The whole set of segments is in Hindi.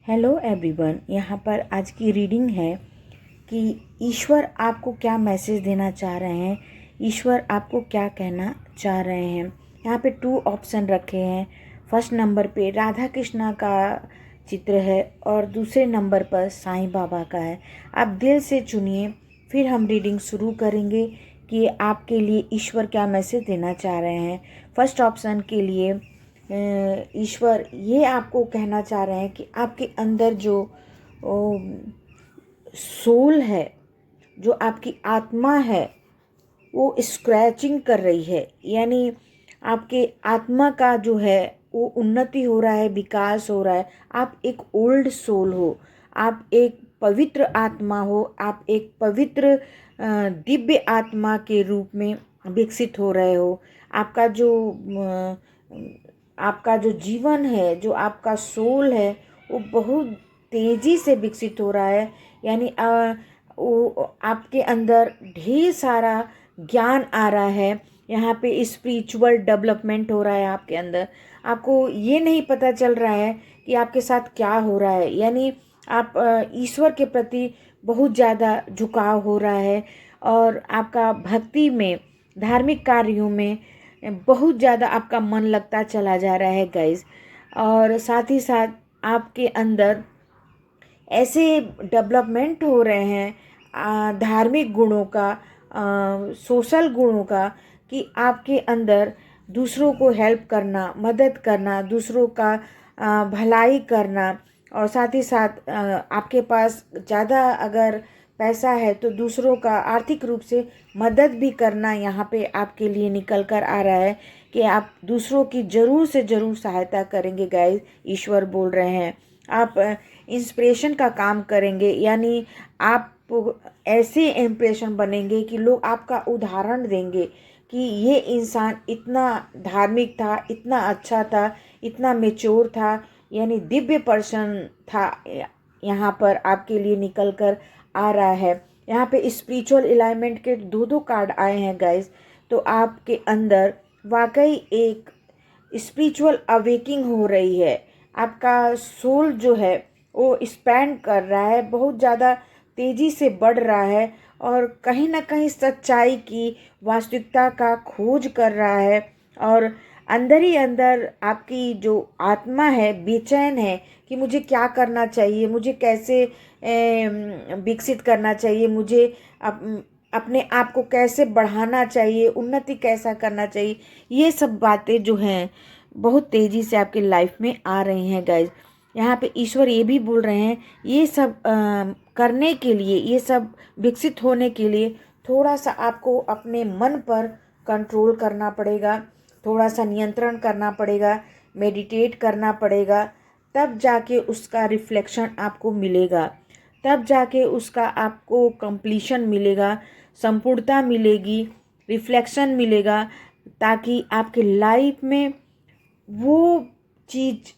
Hello everyone. यहाँ पर आज की रीडिंग है कि ईश्वर आपको क्या मैसेज देना चाह रहे हैं, ईश्वर आपको क्या कहना चाह रहे हैं। यहाँ पे 2 ऑप्शन रखे हैं। फर्स्ट नंबर पे राधा कृष्णा का चित्र है और दूसरे नंबर पर साईं बाबा का है। आप दिल से चुनिए, फिर हम रीडिंग शुरू करेंगे कि आपके लिए ईश्वर क्या मैसेज देना चाह रहे हैं। फर्स्ट ऑप्शन के लिए ईश्वर ये आपको कहना चाह रहे हैं कि आपके अंदर जो सोल है, जो आपकी आत्मा है, वो स्क्रैचिंग कर रही है। यानी आपके आत्मा का जो है वो उन्नति हो रहा है, विकास हो रहा है। आप एक ओल्ड सोल हो, आप एक पवित्र आत्मा हो, आप एक पवित्र दिव्य आत्मा के रूप में विकसित हो रहे हो। आपका जो जीवन है, जो आपका सोल है, वो बहुत तेज़ी से विकसित हो रहा है। यानी वो आपके अंदर ढेर सारा ज्ञान आ रहा है। यहाँ पे स्पिरिचुअल डेवलपमेंट हो रहा है आपके अंदर। आपको ये नहीं पता चल रहा है कि आपके साथ क्या हो रहा है। यानी आप ईश्वर के प्रति बहुत ज़्यादा झुकाव हो रहा है और आपका भक्ति में, धार्मिक कार्यों में बहुत ज़्यादा आपका मन लगता चला जा रहा है गाइस। और साथ ही साथ आपके अंदर ऐसे डेवलपमेंट हो रहे हैं धार्मिक गुणों का, सोशल गुणों का, कि आपके अंदर दूसरों को हेल्प करना, मदद करना, दूसरों का भलाई करना, और साथ ही साथ आपके पास ज़्यादा अगर पैसा है तो दूसरों का आर्थिक रूप से मदद भी करना यहाँ पे आपके लिए निकल कर आ रहा है कि आप दूसरों की ज़रूर से ज़रूर सहायता करेंगे गाइस। ईश्वर बोल रहे हैं आप इंस्पिरेशन का काम करेंगे। यानी आप ऐसे इम्प्रेशन बनेंगे कि लोग आपका उदाहरण देंगे कि ये इंसान इतना धार्मिक था, इतना अच्छा था, इतना मेच्योर था, यानी दिव्य पर्सन था। यहाँ पर आपके लिए निकल कर आ रहा है। यहाँ पे स्पिरिचुअल अलाइनमेंट के 2 कार्ड आए हैं गाइस। तो आपके अंदर वाकई एक स्पिरिचुअल अवेकिंग हो रही है। आपका सोल जो है वो एक्सपैंड कर रहा है, बहुत ज़्यादा तेज़ी से बढ़ रहा है और कहीं ना कहीं सच्चाई की, वास्तविकता का खोज कर रहा है। और अंदर ही अंदर आपकी जो आत्मा है बेचैन है कि मुझे क्या करना चाहिए, मुझे कैसे विकसित करना चाहिए, मुझे अपने आप को कैसे बढ़ाना चाहिए, उन्नति कैसा करना चाहिए। ये सब बातें जो हैं बहुत तेज़ी से आपकी लाइफ में आ रही हैं गाइज। यहाँ पे ईश्वर ये भी बोल रहे हैं ये सब करने के लिए, ये सब विकसित होने के लिए थोड़ा सा आपको अपने मन पर कंट्रोल करना पड़ेगा, थोड़ा सा नियंत्रण करना पड़ेगा, मेडिटेट करना पड़ेगा। तब जाके उसका रिफ्लेक्शन आपको मिलेगा, तब जाके उसका आपको कंप्लीशन मिलेगा, संपूर्णता मिलेगी, रिफ्लेक्शन मिलेगा, ताकि आपके लाइफ में वो चीज़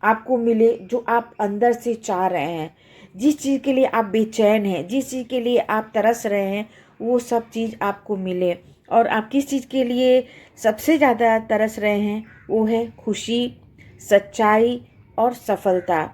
आपको मिले जो आप अंदर से चाह रहे हैं। जिस चीज़ के लिए आप बेचैन हैं, जिस चीज़ के लिए आप तरस रहे हैं, वो सब चीज़ आपको मिले। और आप किस चीज़ के लिए सबसे ज़्यादा तरस रहे हैं, वो है खुशी, सच्चाई और सफलता।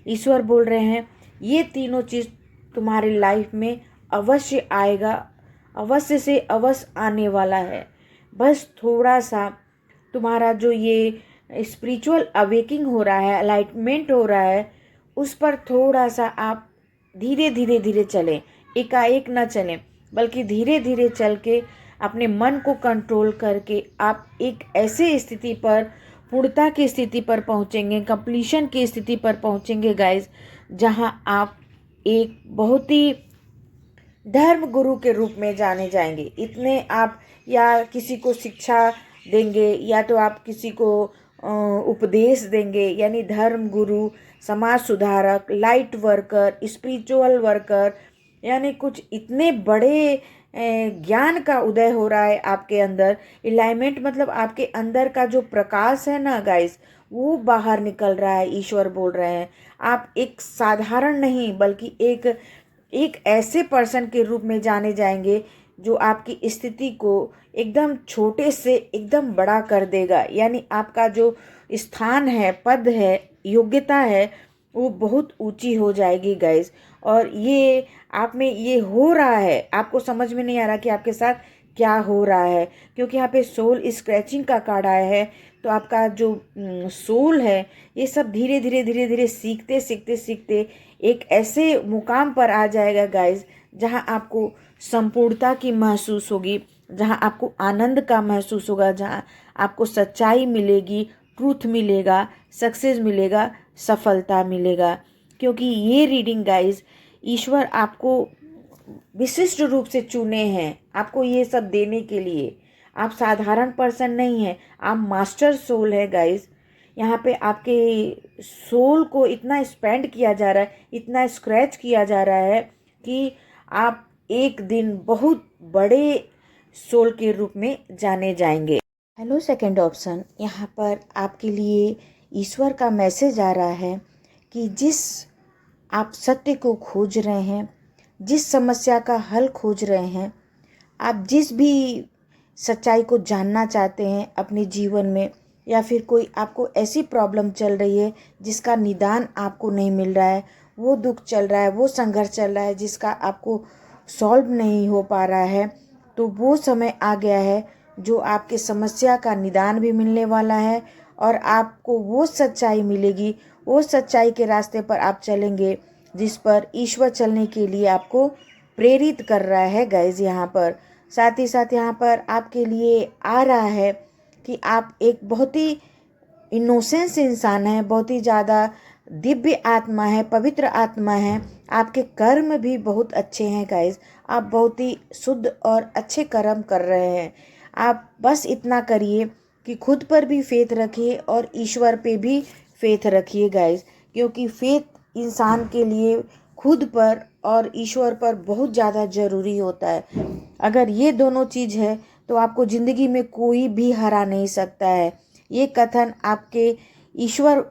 ईश्वर बोल रहे हैं ये तीनों चीज़ तुम्हारी लाइफ में अवश्य आएगा, अवश्य से अवश्य आने वाला है। बस थोड़ा सा तुम्हारा जो ये स्पिरिचुअल अवेकिंग हो रहा है, अलाइटमेंट हो रहा है, उस पर थोड़ा सा आप धीरे धीरे धीरे चलें, एकाएक न चलें, बल्कि धीरे धीरे चल के अपने मन को कंट्रोल करके आप एक ऐसे स्थिति पर, पूर्णता की स्थिति पर पहुंचेंगे, कंप्लीशन की स्थिति पर पहुंचेंगे गाइस, जहां आप एक बहुत ही धर्म गुरु के रूप में जाने जाएंगे। इतने आप या किसी को शिक्षा देंगे या तो आप किसी को उपदेश देंगे, यानी धर्म गुरु, समाज सुधारक, लाइट वर्कर, स्पिरिचुअल वर्कर, यानी कुछ इतने बड़े ज्ञान का उदय हो रहा है आपके अंदर। अलाइनमेंट मतलब आपके अंदर का जो प्रकाश है ना गाइस, वो बाहर निकल रहा है। ईश्वर बोल रहे हैं आप एक साधारण नहीं बल्कि एक ऐसे पर्सन के रूप में जाने जाएंगे जो आपकी स्थिति को एकदम छोटे से एकदम बड़ा कर देगा। यानी आपका जो स्थान है, पद है, योग्यता है, वो बहुत ऊंची हो जाएगी गाइस। और ये आप में ये हो रहा है, आपको समझ में नहीं आ रहा कि आपके साथ क्या हो रहा है, क्योंकि यहाँ पे सोल स्क्रैचिंग का कार्ड आया है। तो आपका जो सोल है ये सब धीरे धीरे धीरे धीरे सीखते सीखते सीखते एक ऐसे मुकाम पर आ जाएगा गाइस, जहाँ आपको संपूर्णता की महसूस होगी, जहाँ आपको आनंद का महसूस होगा, जहाँ आपको सच्चाई मिलेगी, ट्रूथ मिलेगा, सक्सेस मिलेगा, सफलता मिलेगा। क्योंकि ये रीडिंग गाइस, ईश्वर आपको विशिष्ट रूप से चुने हैं आपको ये सब देने के लिए। आप साधारण पर्सन नहीं हैं, आप मास्टर सोल है गाइस। यहाँ पे आपके सोल को इतना स्पेंड किया जा रहा है, इतना स्क्रैच किया जा रहा है कि आप एक दिन बहुत बड़े सोल के रूप में जाने जाएंगे। हेलो सेकंड ऑप्शन, यहाँ पर आपके लिए ईश्वर का मैसेज आ रहा है कि जिस आप सत्य को खोज रहे हैं, जिस समस्या का हल खोज रहे हैं, आप जिस भी सच्चाई को जानना चाहते हैं अपने जीवन में, या फिर कोई आपको ऐसी प्रॉब्लम चल रही है जिसका निदान आपको नहीं मिल रहा है, वो दुख चल रहा है, वो संघर्ष चल रहा है जिसका आपको सॉल्व नहीं हो पा रहा है, तो वो समय आ गया है जो आपके समस्या का निदान भी मिलने वाला है और आपको वो सच्चाई मिलेगी। वो सच्चाई के रास्ते पर आप चलेंगे जिस पर ईश्वर चलने के लिए आपको प्रेरित कर रहा है गाइज। यहाँ पर साथ ही साथ यहाँ पर आपके लिए आ रहा है कि आप एक बहुत ही इनोसेंस इंसान है, बहुत ही ज़्यादा दिव्य आत्मा है, पवित्र आत्मा है। आपके कर्म भी बहुत अच्छे हैं गाइज, आप बहुत ही शुद्ध और अच्छे कर्म कर रहे हैं। आप बस इतना करिए कि खुद पर भी फेथ रखिए और ईश्वर पे भी फेथ रखिए गाइज, क्योंकि फेथ इंसान के लिए खुद पर और ईश्वर पर बहुत ज़्यादा ज़रूरी होता है। अगर ये दोनों चीज़ है तो आपको ज़िंदगी में कोई भी हरा नहीं सकता है। ये कथन आपके ईश्वर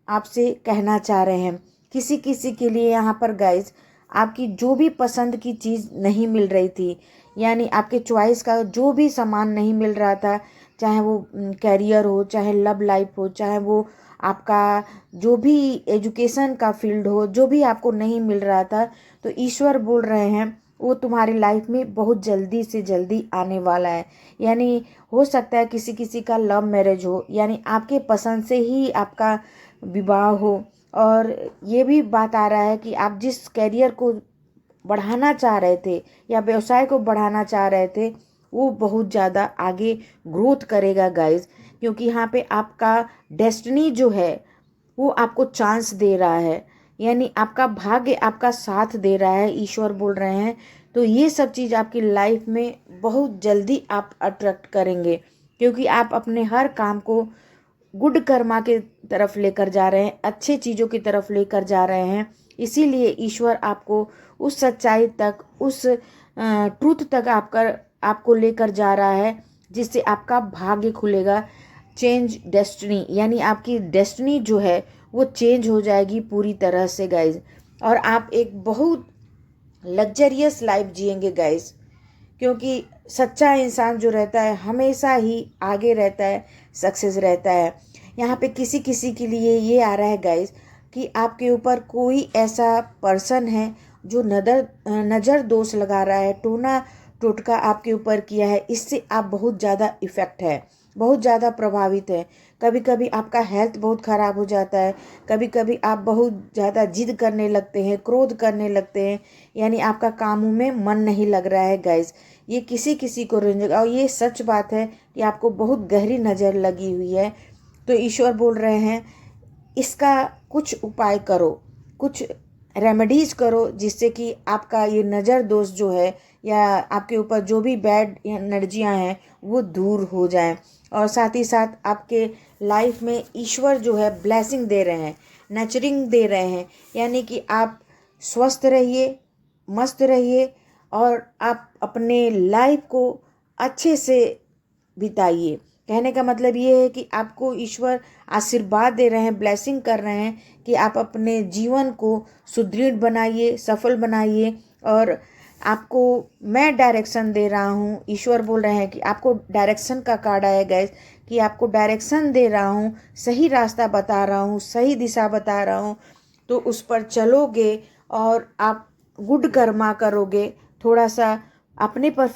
आपसे कहना चाह रहे हैं। किसी किसी के लिए यहाँ पर गाइज आपकी जो भी पसंद की चीज़ नहीं मिल रही थी, यानी आपके चॉइस का जो भी सामान नहीं मिल रहा था, चाहे वो कैरियर हो, चाहे लव लाइफ हो, चाहे वो आपका जो भी एजुकेशन का फील्ड हो, जो भी आपको नहीं मिल रहा था, तो ईश्वर बोल रहे हैं वो तुम्हारी लाइफ में बहुत जल्दी से जल्दी आने वाला है। यानी हो सकता है किसी किसी का लव मैरिज हो, यानी आपके पसंद से ही आपका विवाह हो। और ये भी बात आ रहा है कि आप जिस कैरियर को बढ़ाना चाह रहे थे या व्यवसाय को बढ़ाना चाह रहे थे, वो बहुत ज़्यादा आगे ग्रोथ करेगा गाइज, क्योंकि यहाँ पे आपका डेस्टिनी जो है वो आपको चांस दे रहा है, यानी आपका भाग्य आपका साथ दे रहा है, ईश्वर बोल रहे हैं। तो ये सब चीज़ आपकी लाइफ में बहुत जल्दी आप अट्रैक्ट करेंगे, क्योंकि आप अपने हर काम को गुड कर्मा के तरफ लेकर जा रहे हैं, अच्छे चीज़ों की तरफ लेकर जा रहे हैं। इसीलिए ईश्वर आपको उस सच्चाई तक, उस ट्रूथ तक आपको लेकर जा रहा है, जिससे आपका भाग्य खुलेगा। चेंज डेस्टिनी, यानी आपकी डेस्टिनी जो है वो चेंज हो जाएगी पूरी तरह से गाइज, और आप एक बहुत लग्जरियस लाइफ जिएंगे गाइज। क्योंकि सच्चा इंसान जो रहता है हमेशा ही आगे रहता है, सक्सेस रहता है। यहाँ पे किसी किसी के लिए ये आ रहा है गाइज कि आपके ऊपर कोई ऐसा पर्सन है जो नज़र दोष लगा रहा है, टोना टोटका आपके ऊपर किया है, इससे आप बहुत ज़्यादा इफ़ेक्ट है, बहुत ज़्यादा प्रभावित है। कभी कभी आपका हेल्थ बहुत ख़राब हो जाता है, कभी कभी आप बहुत ज़्यादा जिद करने लगते हैं, क्रोध करने लगते हैं, यानी आपका कामों में मन नहीं लग रहा है गाइज। ये किसी किसी को रेंजेगा, और ये सच बात है कि आपको बहुत गहरी नज़र लगी हुई है। तो ईश्वर बोल रहे हैं इसका कुछ उपाय करो, कुछ रेमेडीज़ करो, जिससे कि आपका ये नज़र दोष जो है या आपके ऊपर जो भी बैड एनर्जियाँ हैं वो दूर हो जाएं। और साथ ही साथ आपके लाइफ में ईश्वर जो है ब्लेसिंग दे रहे हैं, नर्चरिंग दे रहे हैं, यानी कि आप स्वस्थ रहिए, मस्त रहिए और आप अपने लाइफ को अच्छे से बिताइए। कहने का मतलब ये है कि आपको ईश्वर आशीर्वाद दे रहे हैं, ब्लेसिंग कर रहे हैं कि आप अपने जीवन को सुदृढ़ बनाइए, सफल बनाइए। और आपको मैं डायरेक्शन दे रहा हूँ, ईश्वर बोल रहे हैं कि आपको डायरेक्शन का कार्ड आया गैस, कि आपको डायरेक्शन दे रहा हूँ, सही रास्ता बता रहा हूँ, सही दिशा बता रहा हूँ। तो उस पर चलोगे और आप गुड कर्मा करोगे, थोड़ा सा अपने पर